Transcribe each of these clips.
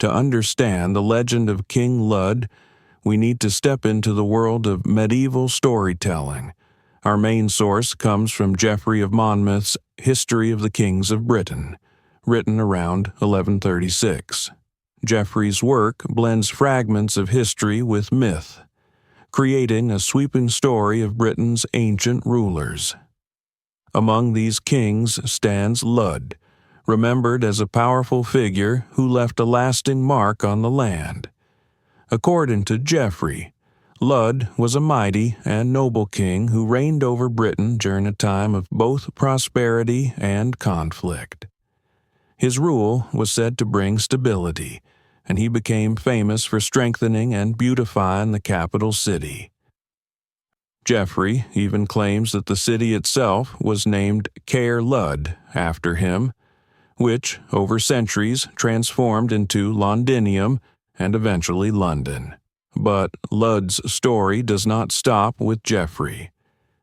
To understand the legend of King Lud, we need to step into the world of medieval storytelling. Our main source comes from Geoffrey of Monmouth's History of the Kings of Britain, written around 1136. Geoffrey's work blends fragments of history with myth, creating a sweeping story of Britain's ancient rulers. Among these kings stands Lud, remembered as a powerful figure who left a lasting mark on the land. According to Geoffrey, Lud was a mighty and noble king who reigned over Britain during a time of both prosperity and conflict. His rule was said to bring stability, and he became famous for strengthening and beautifying the capital city. Geoffrey even claims that the city itself was named Caer Lud after him, which, over centuries, transformed into Londinium and eventually London. But Lud's story does not stop with Geoffrey.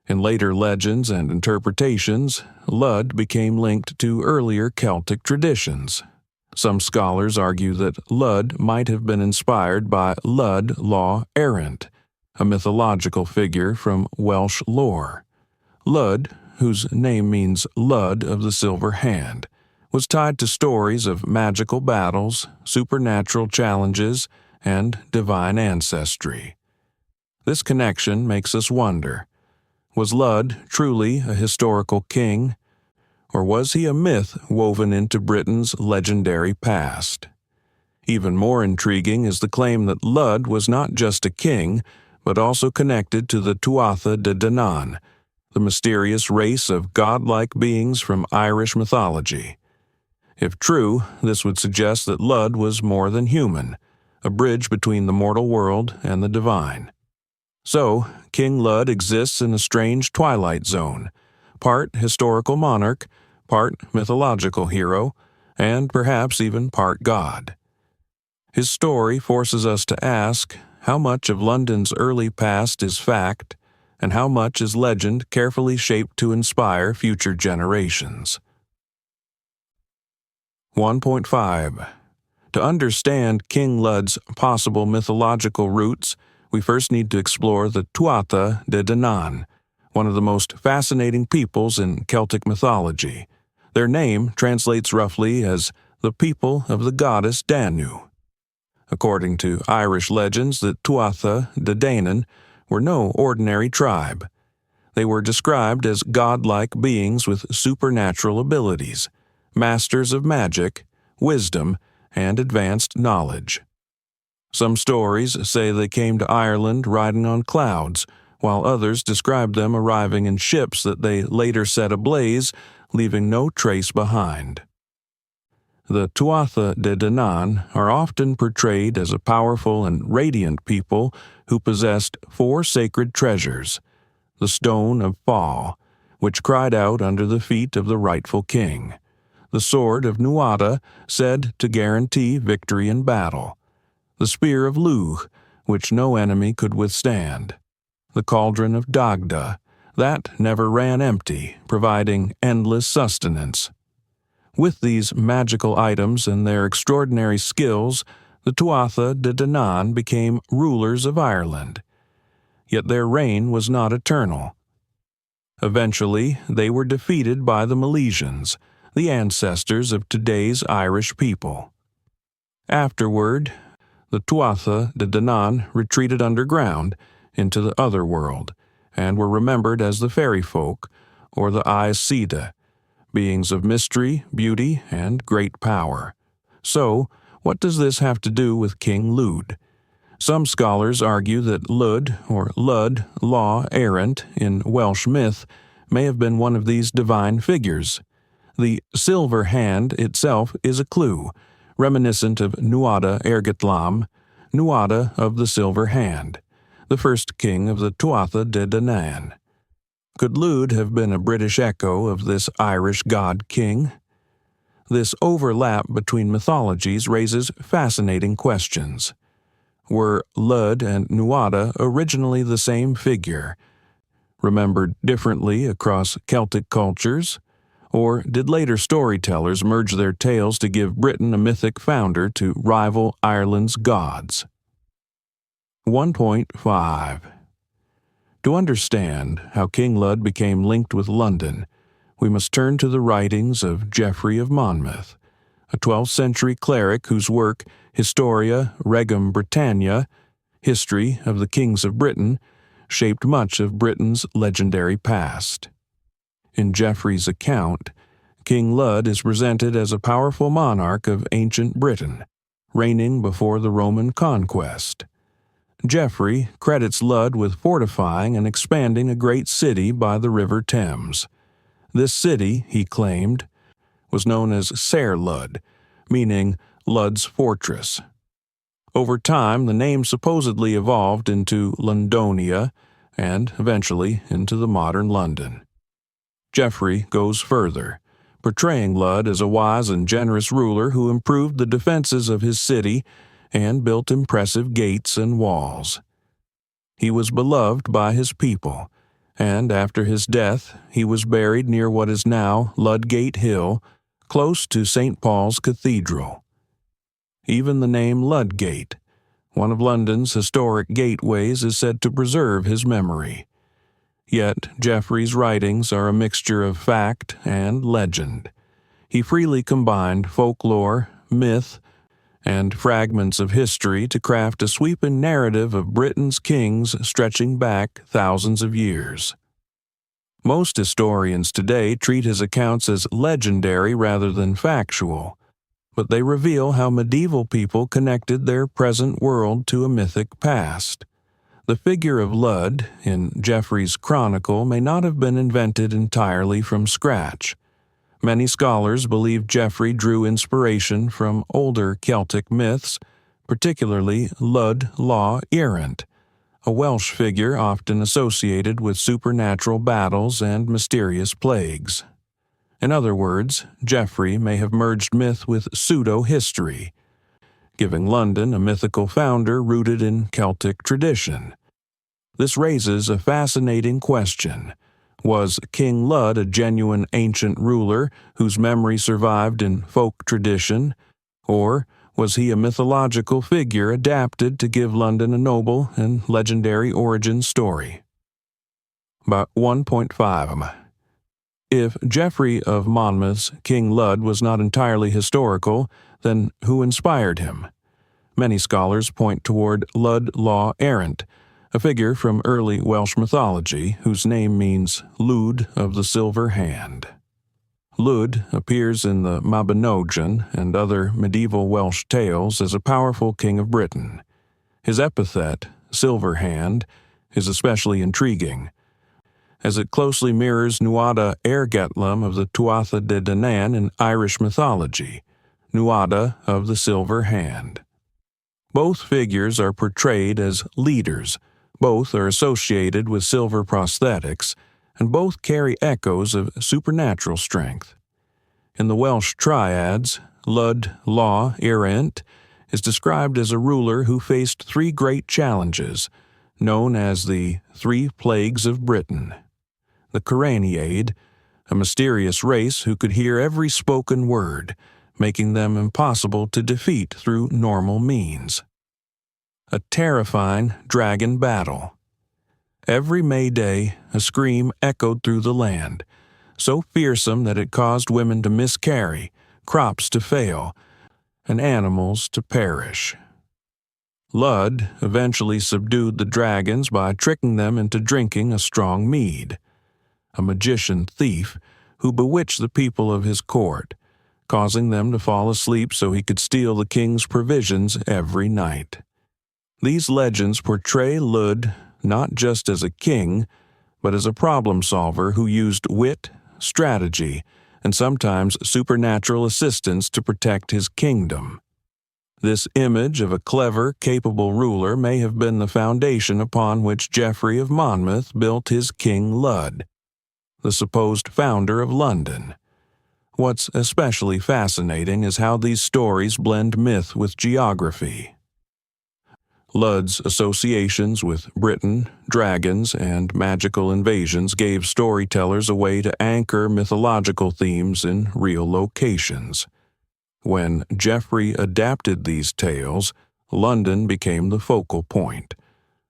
In later legends and interpretations, Lud became linked to earlier Celtic traditions. Some scholars argue that Lud might have been inspired by Lud Law Errant, a mythological figure from Welsh lore. Lud, whose name means Lud of the Silver Hand, was tied to stories of magical battles, supernatural challenges, and divine ancestry. This connection makes us wonder, was Lud truly a historical king, or was he a myth woven into Britain's legendary past? Even more intriguing is the claim that Lud was not just a king, but also connected to the Tuatha De Danann, the mysterious race of godlike beings from Irish mythology. If true, this would suggest that Lud was more than human, a bridge between the mortal world and the divine. So, King Lud exists in a strange twilight zone, part historical monarch, part mythological hero, and perhaps even part god. His story forces us to ask how much of London's early past is fact, and how much is legend carefully shaped to inspire future generations. 1.5. To understand King Lud's possible mythological roots, we first need to explore the Tuatha De Danann, one of the most fascinating peoples in Celtic mythology. Their name translates roughly as the people of the goddess Danu. According to Irish legends, the Tuatha De Danann were no ordinary tribe. They were described as godlike beings with supernatural abilities, masters of magic, wisdom, and advanced knowledge. Some stories say they came to Ireland riding on clouds, while others describe them arriving in ships that they later set ablaze, leaving no trace behind. The Tuatha De Danann are often portrayed as a powerful and radiant people who possessed 4 sacred treasures: the Stone of Fall, which cried out under the feet of the rightful king; the Sword of Nuada, said to guarantee victory in battle; the Spear of Lugh, which no enemy could withstand; the Cauldron of Dagda, that never ran empty, providing endless sustenance. With these magical items and their extraordinary skills, the Tuatha De Danann became rulers of Ireland. Yet their reign was not eternal. Eventually, they were defeated by the Milesians, the ancestors of today's Irish people. Afterward, the Tuatha De Danann retreated underground into the other world, and were remembered as the fairy folk, or the Aes Sedai, beings of mystery, beauty, and great power. So, what does this have to do with King Lud? Some scholars argue that Lud, or Lud, Law Errant, in Welsh myth, may have been one of these divine figures. The silver hand itself is a clue, reminiscent of Nuada Ergetlam, Nuada of the Silver Hand, the first king of the Tuatha De Danann. Could Lud have been a British echo of this Irish god-king? This overlap between mythologies raises fascinating questions. Were Lud and Nuada originally the same figure, remembered differently across Celtic cultures? Or did later storytellers merge their tales to give Britain a mythic founder to rival Ireland's gods? 1.5. To understand how King Lud became linked with London, we must turn to the writings of Geoffrey of Monmouth, a 12th century cleric whose work Historia Regum Britannia, History of the Kings of Britain, shaped much of Britain's legendary past. In Geoffrey's account, King Lud is presented as a powerful monarch of ancient Britain, reigning before the Roman conquest. Geoffrey credits Lud with fortifying and expanding a great city by the River Thames. This city, he claimed, was known as Caer Lud, meaning Lud's fortress. Over time, the name supposedly evolved into Lundonia and eventually into the modern London. Geoffrey goes further, portraying Lud as a wise and generous ruler who improved the defenses of his city and built impressive gates and walls. He was beloved by his people, and after his death he was buried near what is now Ludgate Hill, close to St. Paul's Cathedral. Even the name Ludgate, one of London's historic gateways, is said to preserve his memory. Yet Geoffrey's writings are a mixture of fact and legend. He freely combined folklore, myth, and fragments of history to craft a sweeping narrative of Britain's kings stretching back thousands of years. Most historians today treat his accounts as legendary rather than factual, but they reveal how medieval people connected their present world to a mythic past. The figure of Lud in Geoffrey's chronicle may not have been invented entirely from scratch. Many scholars believe Geoffrey drew inspiration from older Celtic myths, particularly Lud Law Errant, a Welsh figure often associated with supernatural battles and mysterious plagues. In other words, Geoffrey may have merged myth with pseudo-history, giving London a mythical founder rooted in Celtic tradition. This raises a fascinating question. Was King Lud a genuine ancient ruler whose memory survived in folk tradition, or was he a mythological figure adapted to give London a noble and legendary origin story? About 1.5. If Geoffrey of Monmouth's King Lud was not entirely historical, then who inspired him? Many scholars point toward Lud Law Errant, a figure from early Welsh mythology whose name means Lud of the Silver Hand. Lud appears in the Mabinogion and other medieval Welsh tales as a powerful king of Britain. His epithet, Silver Hand, is especially intriguing, as it closely mirrors Nuada Ergetlam of the Tuatha De Danann in Irish mythology, Nuada of the Silver Hand. Both figures are portrayed as leaders, both are associated with silver prosthetics, and both carry echoes of supernatural strength. In the Welsh triads, Lud Law Errant is described as a ruler who faced three great challenges, known as the Three Plagues of Britain. The Coraniaid, a mysterious race who could hear every spoken word, making them impossible to defeat through normal means. A terrifying dragon battle. Every May Day, a scream echoed through the land, so fearsome that it caused women to miscarry, crops to fail, and animals to perish. Lud eventually subdued the dragons by tricking them into drinking a strong mead. A magician thief who bewitched the people of his court, causing them to fall asleep so he could steal the king's provisions every night. These legends portray Lud not just as a king, but as a problem solver who used wit, strategy, and sometimes supernatural assistance to protect his kingdom. This image of a clever, capable ruler may have been the foundation upon which Geoffrey of Monmouth built his King Lud, the supposed founder of London. What's especially fascinating is how these stories blend myth with geography. Lud's associations with Britain, dragons, and magical invasions gave storytellers a way to anchor mythological themes in real locations. When Geoffrey adapted these tales, Lunden became the focal point,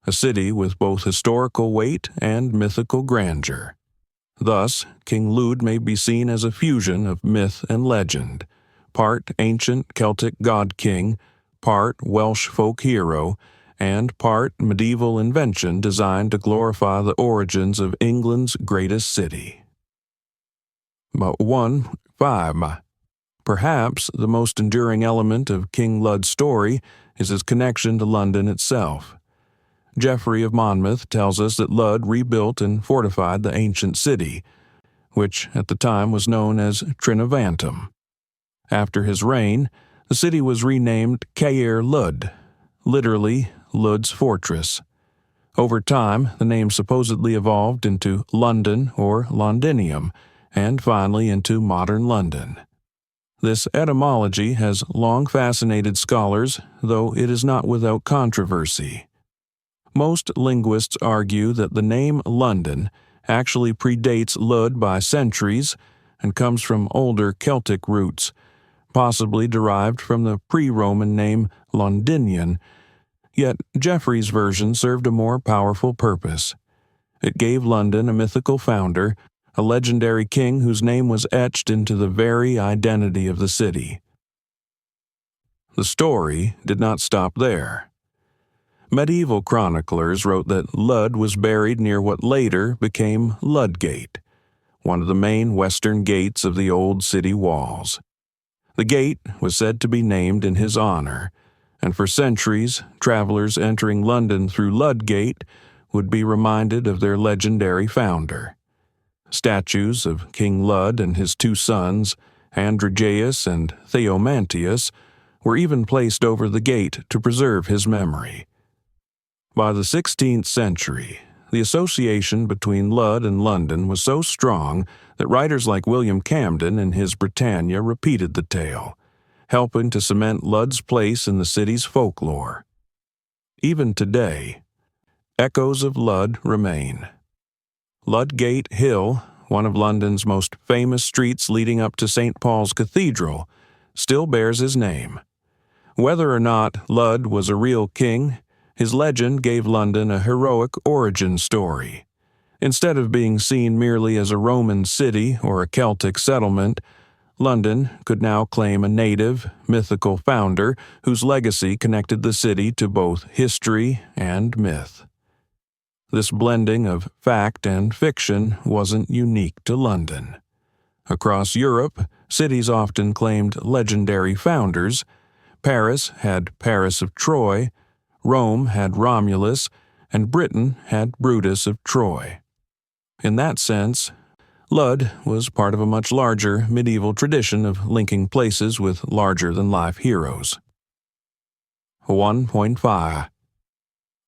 a city with both historical weight and mythical grandeur. Thus, King Lud may be seen as a fusion of myth and legend, part ancient Celtic god-king, part Welsh folk hero, and part medieval invention designed to glorify the origins of England's greatest city. But 1.5. Perhaps the most enduring element of King Lud's story is his connection to London itself. Geoffrey of Monmouth tells us that Lud rebuilt and fortified the ancient city, which at the time was known as Trinovantum. After his reign, the city was renamed Caer Lud, literally Lud's fortress. Over time, the name supposedly evolved into Lunden or Londinium, and finally into modern London. This etymology has long fascinated scholars, though it is not without controversy. Most linguists argue that the name London actually predates Lud by centuries and comes from older Celtic roots, possibly derived from the pre-Roman name Londinian, yet Geoffrey's version served a more powerful purpose. It gave London a mythical founder, a legendary king whose name was etched into the very identity of the city. The story did not stop there. Medieval chroniclers wrote that Lud was buried near what later became Ludgate, one of the main western gates of the old city walls. The gate was said to be named in his honor, and for centuries, travelers entering London through Ludgate would be reminded of their legendary founder. Statues of King Lud and his two sons, Androgeus and Theomantius, were even placed over the gate to preserve his memory. By the 16th century, the association between Lud and London was so strong that writers like William Camden in his Britannia repeated the tale, helping to cement Lud's place in the city's folklore. Even today, echoes of Lud remain. Ludgate Hill, one of London's most famous streets leading up to St. Paul's Cathedral, still bears his name. Whether or not Lud was a real king, his legend gave London a heroic origin story. Instead of being seen merely as a Roman city or a Celtic settlement, London could now claim a native, mythical founder whose legacy connected the city to both history and myth. This blending of fact and fiction wasn't unique to London. Across Europe, cities often claimed legendary founders. Paris had Paris of Troy, Rome had Romulus, and Britain had Brutus of Troy. In that sense, Lud was part of a much larger medieval tradition of linking places with larger-than-life heroes. 1.5.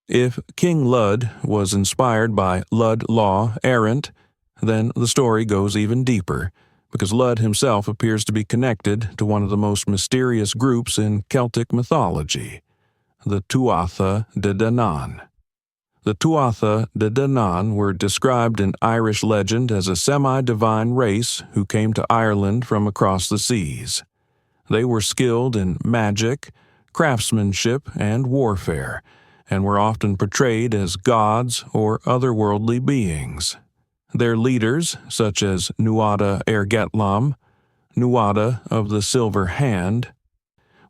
If King Lud was inspired by Lud Law Errant, then the story goes even deeper, because Lud himself appears to be connected to one of the most mysterious groups in Celtic mythology, the Tuatha De Danann. The Tuatha De Danann were described in Irish legend as a semi-divine race who came to Ireland from across the seas. They were skilled in magic, craftsmanship, and warfare, and were often portrayed as gods or otherworldly beings. Their leaders, such as Nuada Ergetlam, Nuada of the Silver Hand,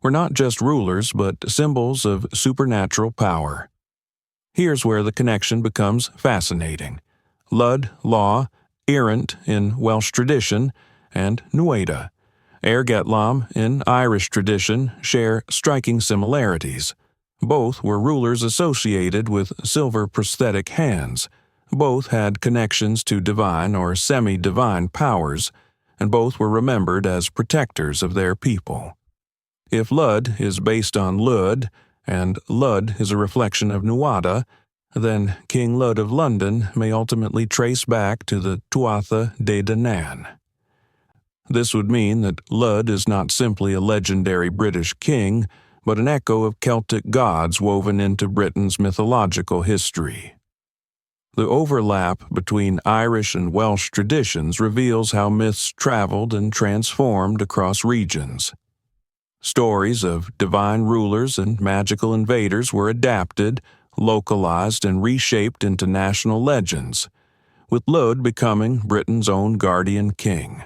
were not just rulers but symbols of supernatural power. Here's where the connection becomes fascinating. Lud Law, Errant in Welsh tradition, and Nuada, Ergetlam in Irish tradition share striking similarities. Both were rulers associated with silver prosthetic hands. Both had connections to divine or semi-divine powers, and both were remembered as protectors of their people. If Lud is based on Lud, and Lud is a reflection of Nuada, then King Lud of London may ultimately trace back to the Tuatha De Danann. This would mean that Lud is not simply a legendary British king, but an echo of Celtic gods woven into Britain's mythological history. The overlap between Irish and Welsh traditions reveals how myths traveled and transformed across regions. Stories of divine rulers and magical invaders were adapted, localized, and reshaped into national legends, with Lud becoming Britain's own guardian king.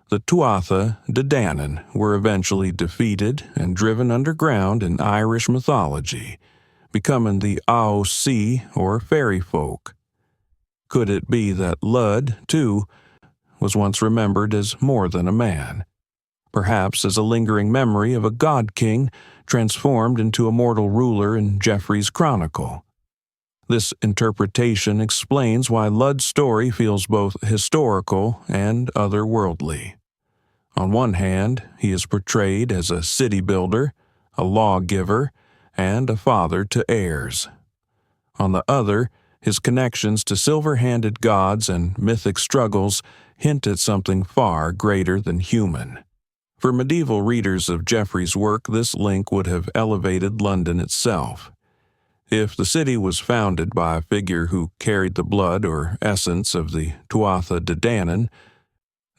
The Tuatha De Danann were eventually defeated and driven underground in Irish mythology, becoming the Aosi, or fairy folk. Could it be that Lud, too, was once remembered as more than a man, perhaps as a lingering memory of a god-king transformed into a mortal ruler in Geoffrey's chronicle? This interpretation explains why Lud's story feels both historical and otherworldly. On one hand, he is portrayed as a city builder, a lawgiver, and a father to heirs. On the other, his connections to silver-handed gods and mythic struggles hint at something far greater than human. For medieval readers of Geoffrey's work, this link would have elevated London itself. If the city was founded by a figure who carried the blood or essence of the Tuatha De Danann,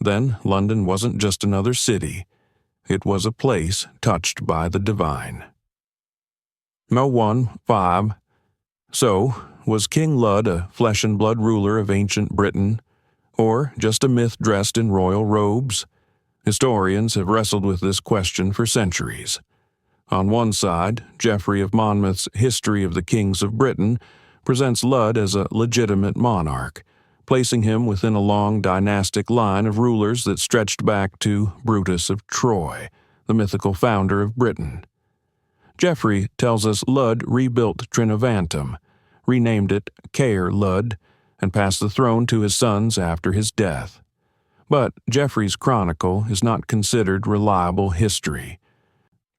then London wasn't just another city. It was a place touched by the divine. No 1:5. So, was King Lud a flesh-and-blood ruler of ancient Britain, or just a myth dressed in royal robes? Historians have wrestled with this question for centuries. On one side, Geoffrey of Monmouth's History of the Kings of Britain presents Lud as a legitimate monarch, placing him within a long dynastic line of rulers that stretched back to Brutus of Troy, the mythical founder of Britain. Geoffrey tells us Lud rebuilt Trinovantum, renamed it Caer Lud, and passed the throne to his sons after his death. But Geoffrey's chronicle is not considered reliable history.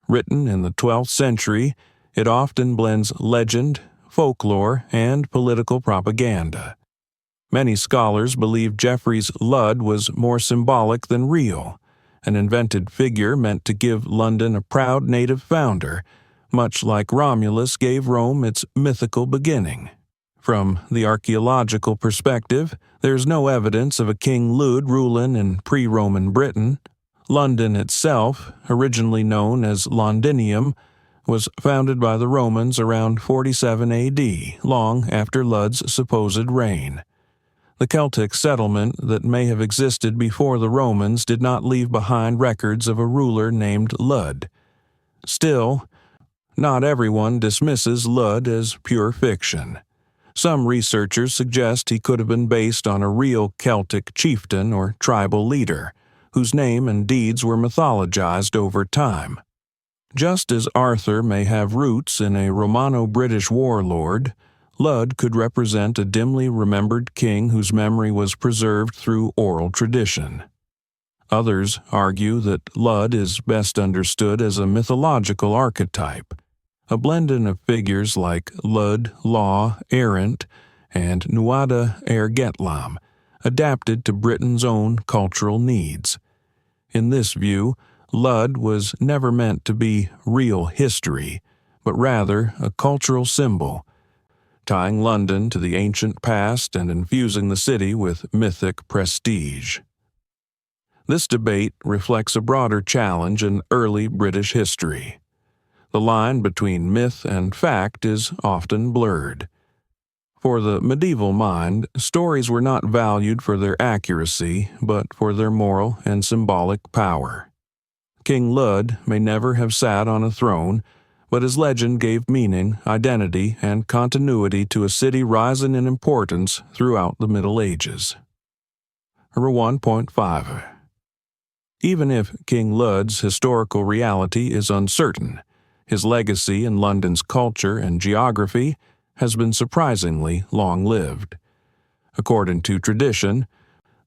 Written in the 12th century, it often blends legend, folklore, and political propaganda. Many scholars believe Geoffrey's Lud was more symbolic than real, an invented figure meant to give London a proud native founder, much like Romulus gave Rome its mythical beginning. From the archaeological perspective, there's no evidence of a King Lud ruling in pre-Roman Britain. London itself, originally known as Londinium, was founded by the Romans around 47 AD, long after Lud's supposed reign. The Celtic settlement that may have existed before the Romans did not leave behind records of a ruler named Lud. Still, not everyone dismisses Lud as pure fiction. Some researchers suggest he could have been based on a real Celtic chieftain or tribal leader, whose name and deeds were mythologized over time. Just as Arthur may have roots in a Romano-British warlord, Lud could represent a dimly remembered king whose memory was preserved through oral tradition. Others argue that Lud is best understood as a mythological archetype, a blending of figures like Lud, Law, Errant, and Nuada Getlam, adapted to Britain's own cultural needs. In this view, Lud was never meant to be real history, but rather a cultural symbol, tying London to the ancient past and infusing the city with mythic prestige. This debate reflects a broader challenge in early British history. The line between myth and fact is often blurred. For the medieval mind, stories were not valued for their accuracy, but for their moral and symbolic power. King Lud may never have sat on a throne, but his legend gave meaning, identity, and continuity to a city rising in importance throughout the Middle Ages. 1.5. Even if King Lud's historical reality is uncertain, his legacy in London's culture and geography has been surprisingly long-lived. According to tradition,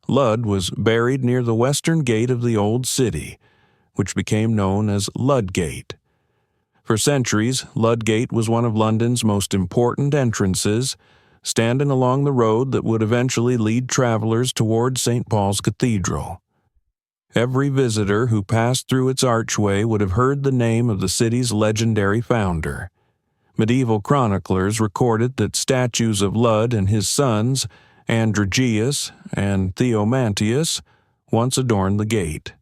Lud was buried near the western gate of the old city, which became known as Ludgate. For centuries, Ludgate was one of London's most important entrances, standing along the road that would eventually lead travelers toward St. Paul's Cathedral. Every visitor who passed through its archway would have heard the name of the city's legendary founder. Medieval chroniclers recorded that statues of Lud and his sons, Androgeus and Theomantius, once adorned the gate.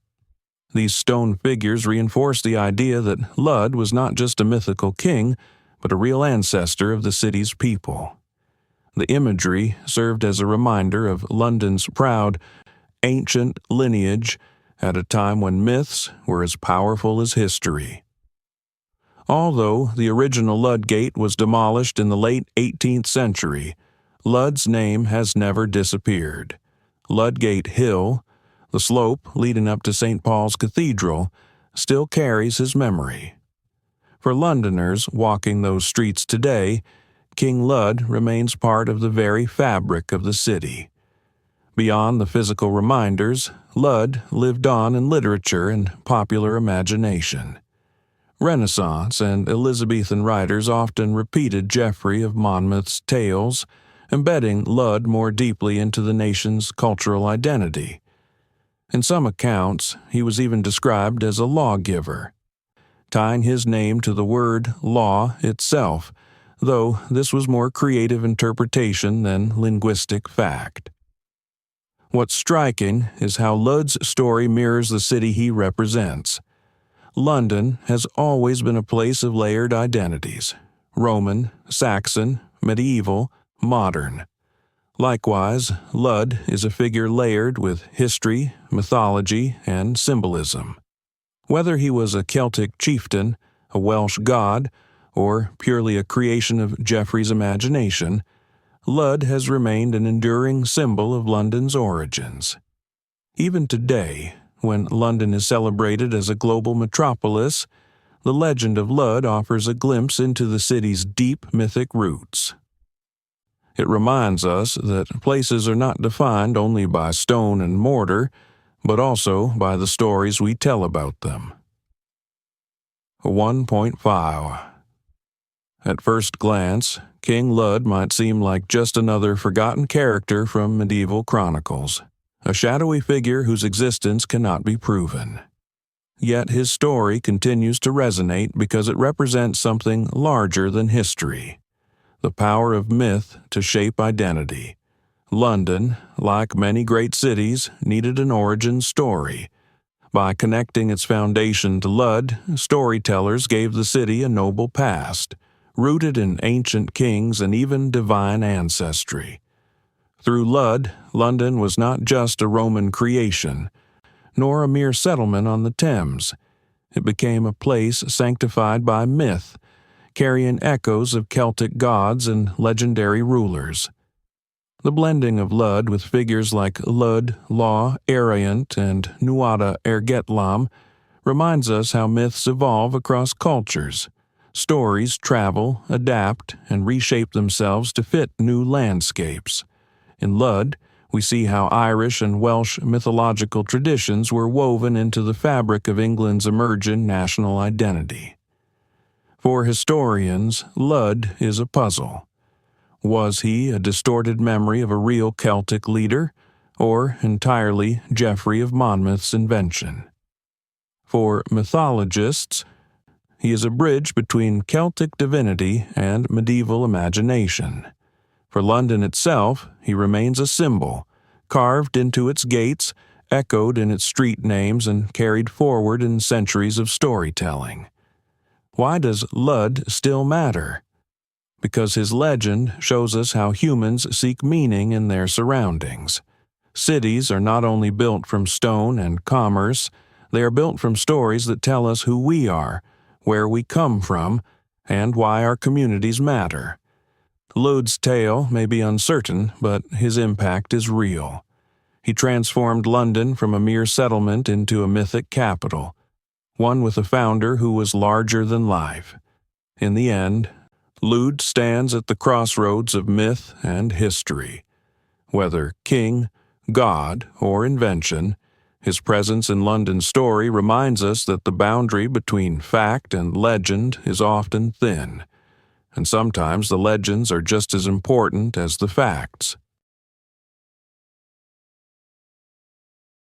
These stone figures reinforce the idea that Lud was not just a mythical king, but a real ancestor of the city's people. The imagery served as a reminder of London's proud, ancient lineage at a time when myths were as powerful as history. Although the original Lud Gate was demolished in the late 18th century, Lud's name has never disappeared. Ludgate Hill, the slope leading up to St. Paul's Cathedral, still carries his memory. For Londoners walking those streets today, King Lud remains part of the very fabric of the city. Beyond the physical reminders, Lud lived on in literature and popular imagination. Renaissance and Elizabethan writers often repeated Geoffrey of Monmouth's tales, embedding Lud more deeply into the nation's cultural identity. In some accounts, he was even described as a lawgiver, tying his name to the word law itself, though this was more creative interpretation than linguistic fact. What's striking is how Lud's story mirrors the city he represents. London has always been a place of layered identities: Roman, Saxon, medieval, modern. Likewise, Lud is a figure layered with history, mythology, and symbolism. Whether he was a Celtic chieftain, a Welsh god, or purely a creation of Geoffrey's imagination, Lud has remained an enduring symbol of London's origins. Even today, when London is celebrated as a global metropolis, the legend of Lud offers a glimpse into the city's deep mythic roots. It reminds us that places are not defined only by stone and mortar, but also by the stories we tell about them. 1.5 At first glance, King Lud might seem like just another forgotten character from medieval chronicles, a shadowy figure whose existence cannot be proven. Yet his story continues to resonate because it represents something larger than history: the power of myth to shape identity. London, like many great cities, needed an origin story. By connecting its foundation to Lud, storytellers gave the city a noble past, rooted in ancient kings and even divine ancestry. Through Lud, London was not just a Roman creation, nor a mere settlement on the Thames. It became a place sanctified by myth, carrying echoes of Celtic gods and legendary rulers. The blending of Lud with figures like Lud, Law, Ariant, and Nuada Ergetlam reminds us how myths evolve across cultures. Stories travel, adapt, and reshape themselves to fit new landscapes. In Lud, we see how Irish and Welsh mythological traditions were woven into the fabric of England's emerging national identity. For historians, Lud is a puzzle. Was he a distorted memory of a real Celtic leader, or entirely Geoffrey of Monmouth's invention? For mythologists, he is a bridge between Celtic divinity and medieval imagination. For London itself, he remains a symbol, carved into its gates, echoed in its street names, and carried forward in centuries of storytelling. Why does Lud still matter? Because his legend shows us how humans seek meaning in their surroundings. Cities are not only built from stone and commerce, they are built from stories that tell us who we are, where we come from, and why our communities matter. Lud's tale may be uncertain, but his impact is real. He transformed London from a mere settlement into a mythic capital, one with a founder who was larger than life. In the end, Lud stands at the crossroads of myth and history. Whether king, god, or invention, his presence in London's story reminds us that the boundary between fact and legend is often thin, and sometimes the legends are just as important as the facts.